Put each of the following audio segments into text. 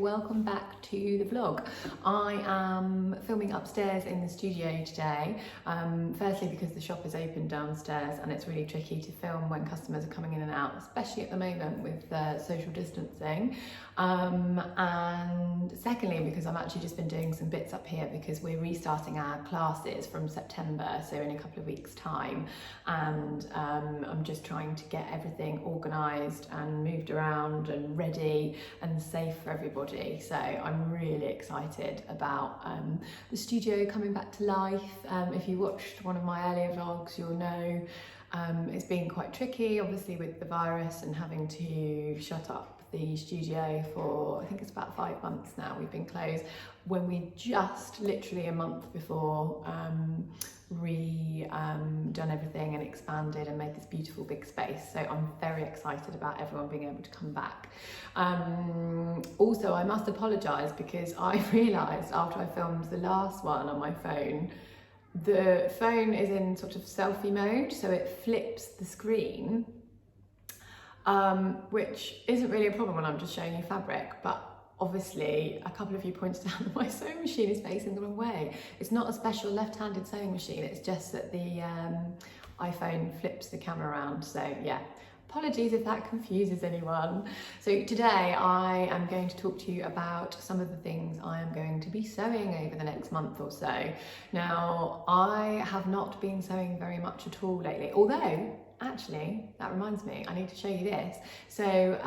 welcome back to the vlog. I am filming upstairs in the studio today, firstly because the shop is open downstairs and it's really tricky to film when customers are coming in and out, especially at the moment with social distancing, and secondly because I've actually just been doing some bits up here because we're restarting our classes from September, so in a couple of weeks time, and I'm just trying to get everything organised and moved around and ready and safe for everybody. So I'm really excited about the studio coming back to life. If you watched one of my earlier vlogs, you'll know it's been quite tricky, obviously, with the virus and having to shut up the studio for, I think it's about 5 months now we've been closed, when we just literally a month before done everything and expanded and made this beautiful big space. So I'm very excited about everyone being able to come back. Also, I must apologise because I realised after I filmed the last one on my phone, the phone is in sort of selfie mode, so it flips the screen, which isn't really a problem when I'm just showing you fabric, but obviously a couple of you pointed out that my sewing machine is facing the wrong way. It's not a special left-handed sewing machine, it's just that the iPhone flips the camera around. So yeah, apologies if that confuses anyone. So today I am going to talk to you about some of the things I am going to be sewing over the next month or so. Now, I have not been sewing very much at all lately, although actually, that reminds me, I need to show you this. So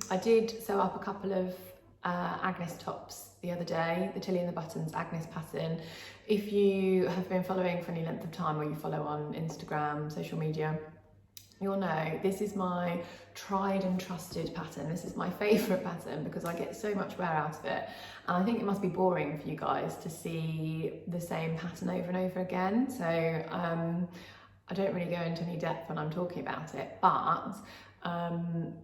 I did sew up a couple of Agnes tops the other day, the Tilly and the Buttons Agnes pattern. If you have been following for any length of time, or you follow on Instagram, social media, you'll know this is my tried and trusted pattern. This is my favourite pattern because I get so much wear out of it. And I think it must be boring for you guys to see the same pattern over and over again. So I don't really go into any depth when I'm talking about it, but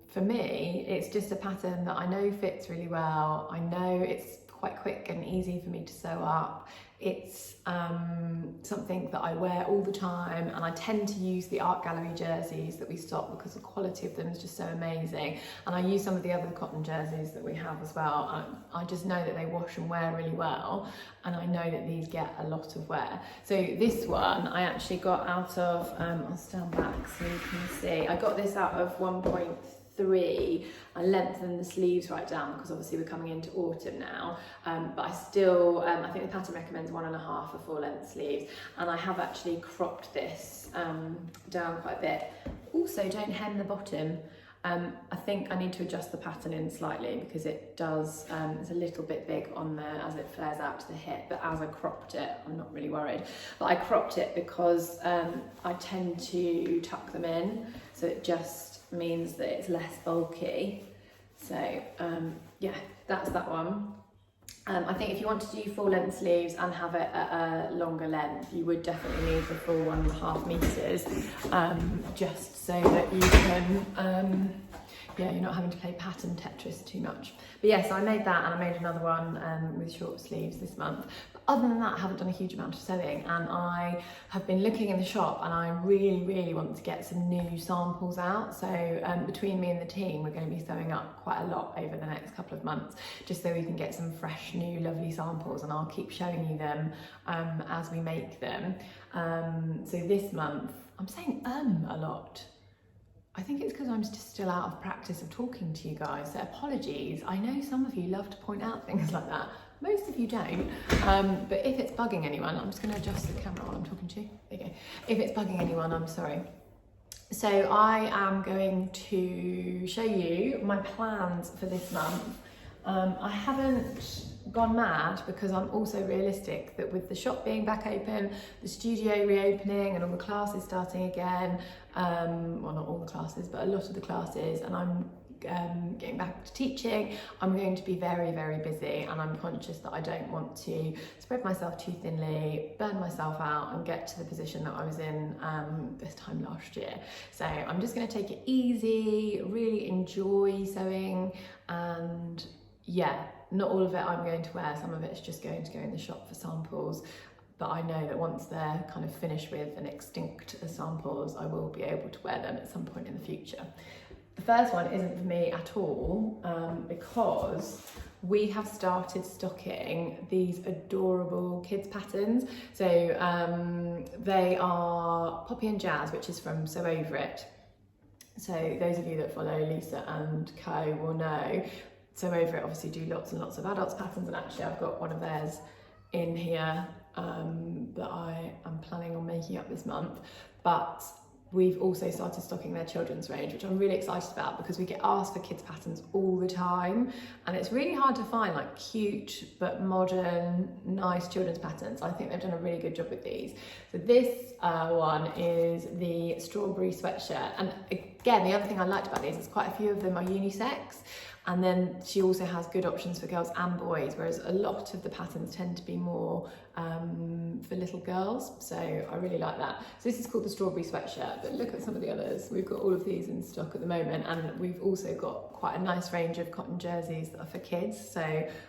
for me, it's just a pattern that I know fits really well. I know it's quite quick and easy for me to sew up. It's something that I wear all the time, and I tend to use the art gallery jerseys that we stock because the quality of them is just so amazing, and I use some of the other cotton jerseys that we have as well. I just know that they wash and wear really well, and I know that these get a lot of wear. So this one I actually got out of, I'll stand back so you can see, I got this out of 1.3. I lengthened the sleeves right down because obviously we're coming into autumn now, but I still, I think the pattern recommends 1.5 for full length sleeves, and I have actually cropped this down quite a bit. Also, don't hem the bottom. I think I need to adjust the pattern in slightly because it does, it's a little bit big on there as it flares out to the hip, but as I cropped it, I'm not really worried. But I cropped it because I tend to tuck them in, so it just means that it's less bulky. So yeah, that's that one. I think if you want to do full length sleeves and have it at a longer length, you would definitely need the full 1.5 meters, just so that you can, yeah, you're not having to play pattern Tetris too much. But yes, I made that, and I made another one with short sleeves this month. But other than that, I haven't done a huge amount of sewing, and I have been looking in the shop, and I really want to get some new samples out. So between me and the team, we're going to be sewing up quite a lot over the next couple of months, just so we can get some fresh, new, lovely samples, and I'll keep showing you them as we make them. So this month, I'm saying a lot. I think it's because I'm just still out of practice of talking to you guys, so apologies. I know some of you love to point out things like that. Most of you don't, but if it's bugging anyone, I'm just going to adjust the camera while I'm talking to you. There you go. If it's bugging anyone, I'm sorry. So I am going to show you my plans for this month. I haven't gone mad because I'm also realistic that with the shop being back open, the studio reopening and all the classes starting again, well, not all the classes, but a lot of the classes, and I'm getting back to teaching, I'm going to be very busy, and I'm conscious that I don't want to spread myself too thinly, burn myself out, and get to the position that I was in this time last year. So I'm just going to take it easy, really enjoy sewing, and yeah, not all of it I'm going to wear, some of it's just going to go in the shop for samples, but I know that once they're kind of finished with and extinct as samples, I will be able to wear them at some point in the future. The first one isn't for me at all, because we have started stocking these adorable kids patterns. So they are Poppy and Jazz, which is from So Over It. So those of you that follow Lisa and Co will know So Over It obviously do lots and lots of adults patterns, and actually I've got one of theirs in here that I am planning on making up this month. But we've also started stocking their children's range, which I'm really excited about because we get asked for kids patterns all the time, and it's really hard to find like cute but modern, nice children's patterns. I think they've done a really good job with these. So this one is the strawberry sweatshirt, and again, the other thing I liked about these is quite a few of them are unisex. And then she also has good options for girls and boys, whereas a lot of the patterns tend to be more for little girls. So I really like that. So this is called the strawberry sweatshirt, but look at some of the others. We've got all of these in stock at the moment, and we've also got quite a nice range of cotton jerseys that are for kids. So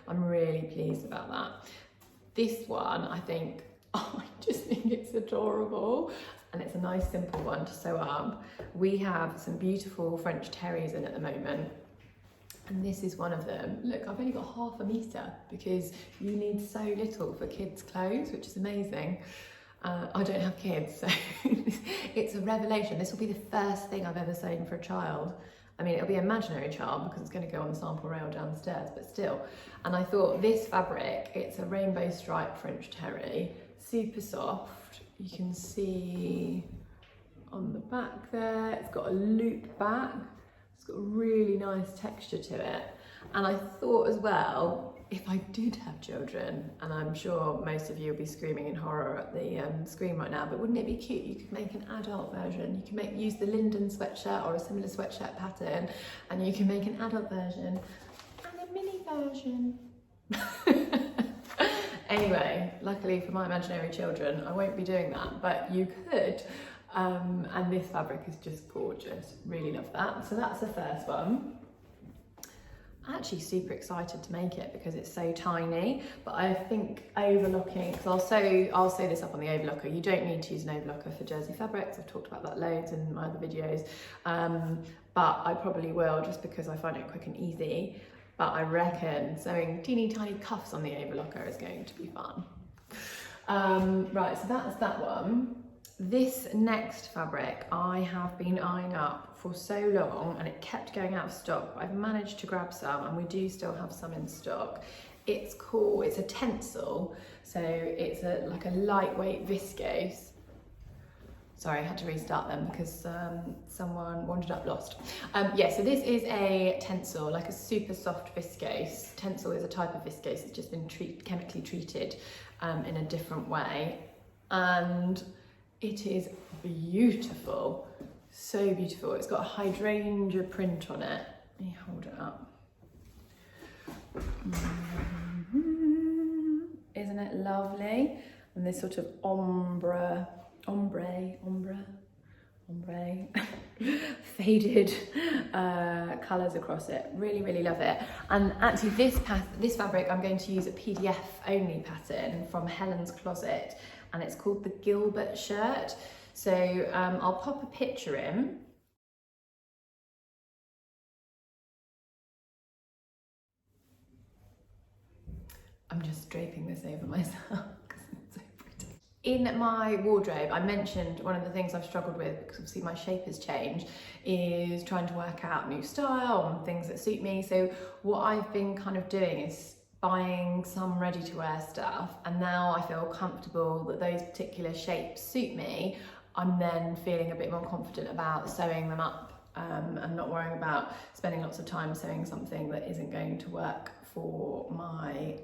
I'm really pleased about that. This one, I think, I just think it's adorable. And it's a nice simple one to sew up. We have some beautiful French Terrys in at the moment. And this is one of them. Look, I've only got half a metre because you need so little for kids' clothes, which is amazing. I don't have kids, so it's a revelation. This will be the first thing I've ever sewn for a child. I mean, it'll be an imaginary child because it's going to go on the sample rail downstairs, but still. And I thought this fabric, it's a rainbow stripe French Terry, super soft. You can see on the back there, it's got a loop back. It's got a really nice texture to it. And I thought as well, if I did have children, and I'm sure most of you will be screaming in horror at the screen right now, but wouldn't it be cute? You could make an adult version. You can use the Linden sweatshirt or a similar sweatshirt pattern, and you can make an adult version and a mini version. Anyway, luckily for my imaginary children, I won't be doing that, but you could. And this fabric is just gorgeous, really love that. So that's the first one. I'm actually super excited to make it because it's so tiny, but I think overlocking, because I'll sew this up on the overlocker. You don't need to use an overlocker for jersey fabrics. I've talked about that loads in my other videos, but I probably will just because I find it quick and easy. But I reckon sewing teeny tiny cuffs on the overlocker is going to be fun. Right, so that's that one. This next fabric I have been eyeing up for so long, and it kept going out of stock, but I've managed to grab some, and we do still have some in stock. It's a Tencel, so it's like a lightweight viscose. Sorry, I had to restart them because someone wandered up lost. Yeah, so this is a Tencel, like a super soft viscose. Tencel is a type of viscose that's just been chemically treated in a different way. And it is beautiful, so beautiful. It's got a hydrangea print on it. Let me hold it up. Isn't it lovely? And this sort of ombre, faded colours across it. Really, really love it. And actually this fabric, I'm going to use a PDF only pattern from Helens Closet, and it's called the Gilbert shirt. So I'll pop a picture in. I'm just draping this over myself because it's so pretty. In my wardrobe, I mentioned one of the things I've struggled with, because obviously my shape has changed, is trying to work out new style and things that suit me. So what I've been kind of doing is buying some ready-to-wear stuff, and now I feel comfortable that those particular shapes suit me. I'm then feeling a bit more confident about sewing them up and not worrying about spending lots of time sewing something that isn't going to work for my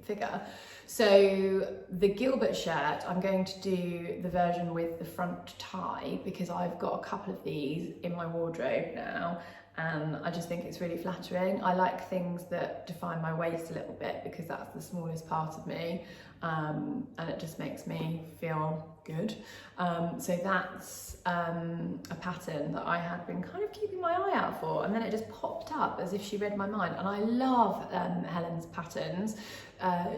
figure. So the Gilbert shirt, I'm going to do the version with the front tie because I've got a couple of these in my wardrobe now, and I just think it's really flattering. I like things that define my waist a little bit because that's the smallest part of me, and it just makes me feel good. So that's a pattern that I had been kind of keeping my eye out for, and then it just popped up as if she read my mind. And I love Helen's patterns.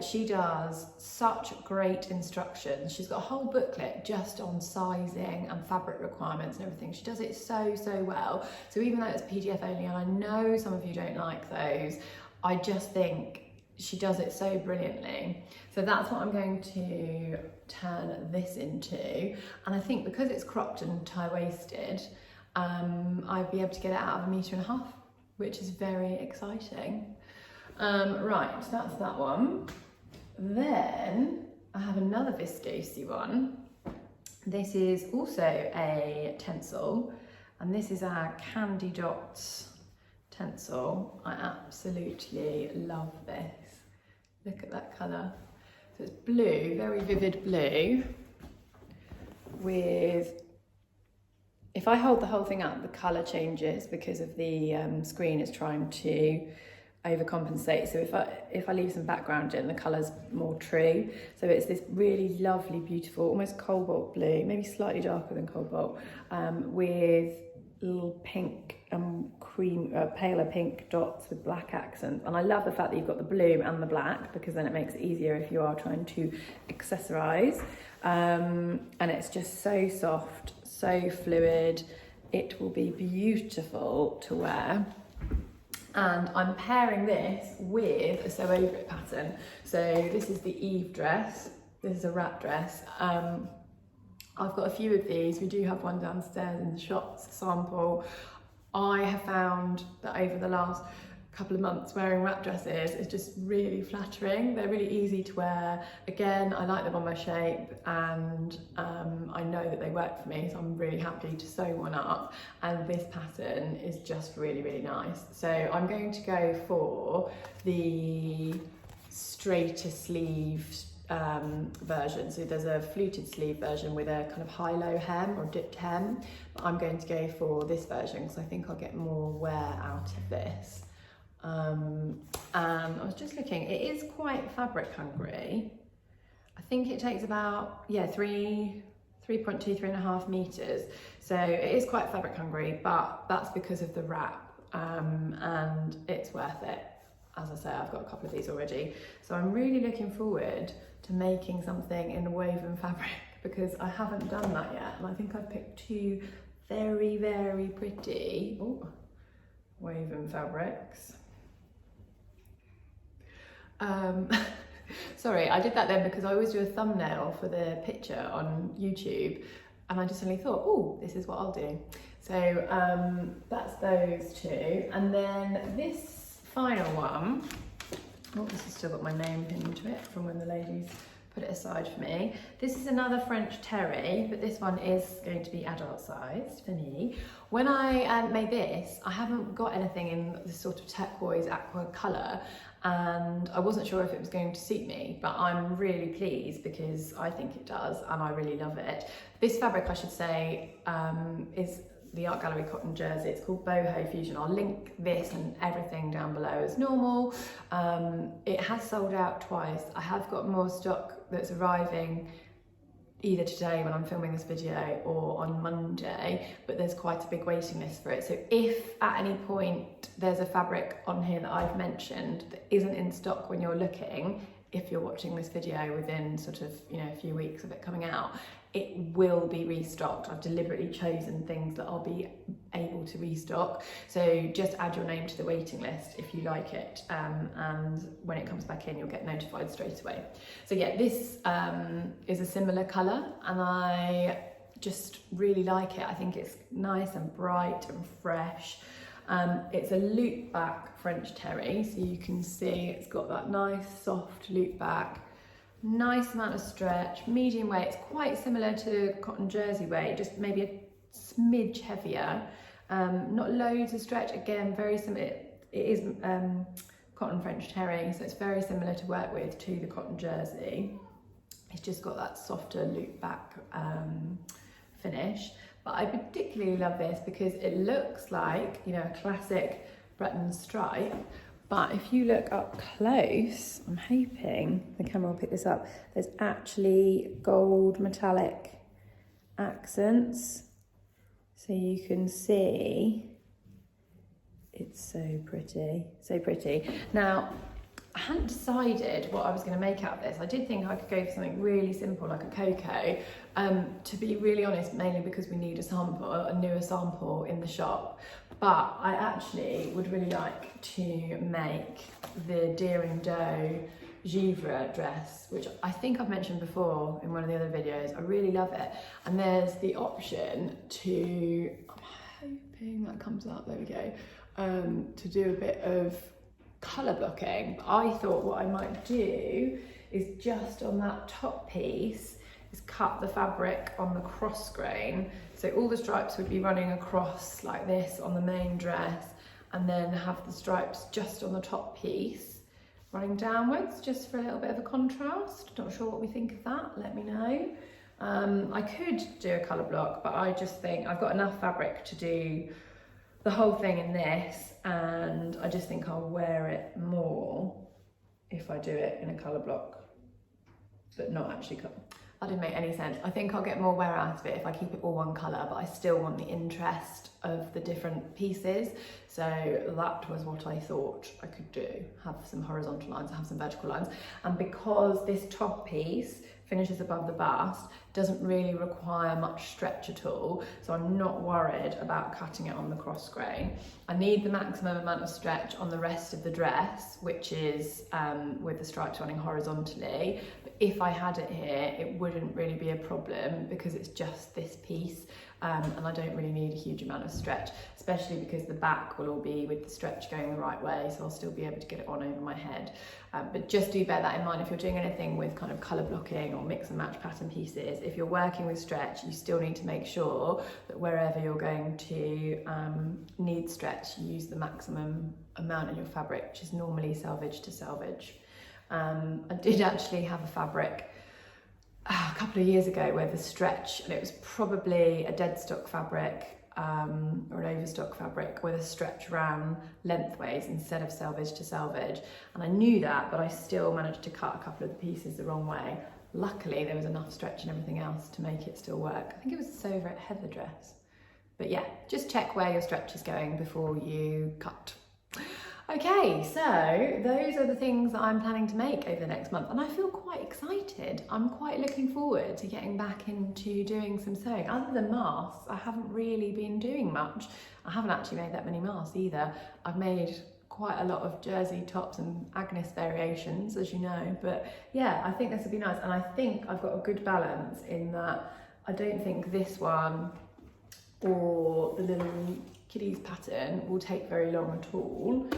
She does such great instructions. She's got a whole booklet just on sizing and fabric requirements and everything. She does it so well. So even though it's PDF only, and I know some of you don't like those, I just think she does it so brilliantly. So that's what I'm going to turn this into. And I think because it's cropped and tie-waisted, I'd be able to get it out of 1.5 meters, which is very exciting. Right, so that's that one. Then I have another Viscose one. This is also a Tencel, and this is our Candy Dots Tencel. I absolutely love this. Look at that colour. So it's blue, very vivid blue, with, if I hold the whole thing up, the colour changes because of the screen is trying to overcompensate. So if I leave some background in, the colour's more true. So it's this really lovely, beautiful, almost cobalt blue, maybe slightly darker than cobalt, with little pink cream, paler pink dots with black accents. And I love the fact that you've got the blue and the black, because then it makes it easier if you are trying to accessorize. And it's just so soft, so fluid. It will be beautiful to wear. And I'm pairing this with a Sew Over It pattern. So this is the Eve dress. This is a wrap dress. I've got a few of these. We do have one downstairs in the shops, sample. I have found that over the last couple of months wearing wrap dresses is just really flattering. They're really easy to wear. Again, I like them on my shape, and I know that they work for me, so I'm really happy to sew one up. And this pattern is just really, really nice. So I'm going to go for the straighter sleeve version. So there's a fluted sleeve version with a kind of high-low hem or dipped hem, but I'm going to go for this version because I think I'll get more wear out of this. And I was just looking, it is quite fabric hungry. I think it takes about 3.2, 3.5 meters. So it is quite fabric hungry, but that's because of the wrap, and it's worth it. As I say, I've got a couple of these already. So I'm really looking forward to making something in woven fabric, because I haven't done that yet. And I think I've picked two very, very pretty woven fabrics. Sorry, I did that then because I always do a thumbnail for the picture on YouTube, and I just suddenly thought, oh, this is what I'll do. So that's those two. And then this final one, this has still got my name pinned to it from when the ladies put it aside for me. This is another French Terry, but this one is going to be adult sized for me. When I made this, I haven't got anything in this sort of turquoise aqua colour, and I wasn't sure if it was going to suit me, but I'm really pleased because I think it does and I really love it. This fabric, I should say, is the Art Gallery cotton jersey. It's called Boho Fusion. I'll link this and everything down below as normal. It has sold out twice. I have got more stock that's arriving either today when I'm filming this video or on Monday, but there's quite a big waiting list for it. So if at any point there's a fabric on here that I've mentioned that isn't in stock when you're looking, if you're watching this video within sort of, a few weeks of it coming out, it will be restocked. I've deliberately chosen things that I'll be able to restock. So just add your name to the waiting list if you like it. And when it comes back in, you'll get notified straight away. So yeah, this is a similar colour and I just really like it. I think it's nice and bright and fresh. It's a loop back French Terry, so you can see it's got that nice soft loop back. Nice amount of stretch, medium weight. It's quite similar to cotton jersey weight, just maybe a smidge heavier. Not loads of stretch, again, very similar. It is cotton French Terry, so it's very similar to work with to the cotton jersey. It's just got that softer loop back finish. But I particularly love this because it looks like, a classic Breton stripe. But if you look up close, I'm hoping the camera will pick this up, there's actually gold metallic accents. So you can see, it's so pretty, so pretty. Now, I hadn't decided what I was going to make out of this. I did think I could go for something really simple like a cocoa. To be really honest, mainly because we need a newer sample in the shop. But I actually would really like to make the Deer and Doe Givre dress, which I think I've mentioned before in one of the other videos. I really love it. And there's the option to, I'm hoping that comes up, there we go, to do a bit of colour blocking. But I thought what I might do is just on that top piece is cut the fabric on the cross grain. So all the stripes would be running across like this on the main dress, and then have the stripes just on the top piece running downwards, just for a little bit of a contrast. Not sure what we think of that, let me know. I could do a colour block, but I just think I've got enough fabric to do the whole thing in this, and I just think I'll wear it more if I do it in a colour block, but not actually cut. That didn't make any sense. I think I'll get more wear out of it if I keep it all one colour, but I still want the interest of the different pieces. So that was what I thought I could do. Have some horizontal lines, have some vertical lines. And because this top piece finishes above the bust, doesn't really require much stretch at all, so I'm not worried about cutting it on the cross grain. I need the maximum amount of stretch on the rest of the dress, which is with the stripes running horizontally. But if I had it here, it wouldn't really be a problem because it's just this piece, and I don't really need a huge amount of stretch, especially because the back will all be with the stretch going the right way, so I'll still be able to get it on over my head. But just do bear that in mind if you're doing anything with kind of colour blocking or mix and match pattern pieces. If you're working with stretch, you still need to make sure that wherever you're going to need stretch, you use the maximum amount in your fabric, which is normally selvage to selvage. I did actually have a fabric a couple of years ago where the stretch, and it was probably a dead stock fabric or an overstock fabric where the stretch ran lengthways instead of selvage to selvage, and I knew that, but I still managed to cut a couple of the pieces the wrong way. Luckily there was enough stretch and everything else to make it still work. I think it was a Soviet heather dress, but yeah, just check where your stretch is going before you cut. Okay, so those are the things that I'm planning to make over the next month, and I feel quite excited. I'm quite looking forward to getting back into doing some sewing. Other than masks, I haven't really been doing much. I haven't actually made that many masks either. I've made quite a lot of jersey tops and Agnes variations, as you know, but yeah, I think this would be nice, and I think I've got a good balance in that I don't think this one or the little kiddies pattern will take very long at all.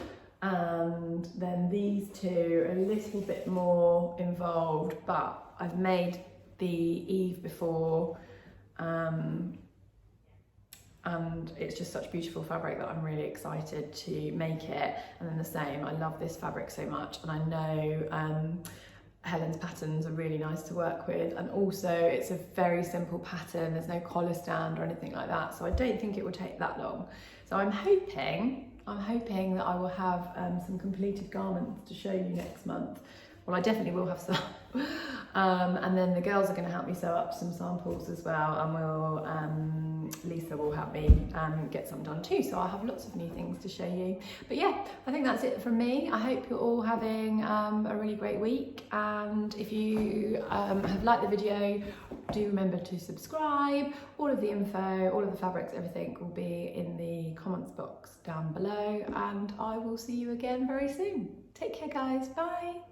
And then these two are a little bit more involved, but I've made the Eve before, and it's just such beautiful fabric that I'm really excited to make it. And then the same, I love this fabric so much, and I know Helens patterns are really nice to work with, and also it's a very simple pattern. There's no collar stand or anything like that, so I don't think it will take that long. So I'm hoping that I will have some completed garments to show you next month. Well, I definitely will have some. And then the girls are going to help me sew up some samples as well, and Lisa will help me get some done too. So I'll have lots of new things to show you. But yeah, I think that's it from me. I hope you're all having a really great week. And if you have liked the video, do remember to subscribe. All of the info, all of the fabrics, everything will be in the comments box down below. And I will see you again very soon. Take care, guys. Bye.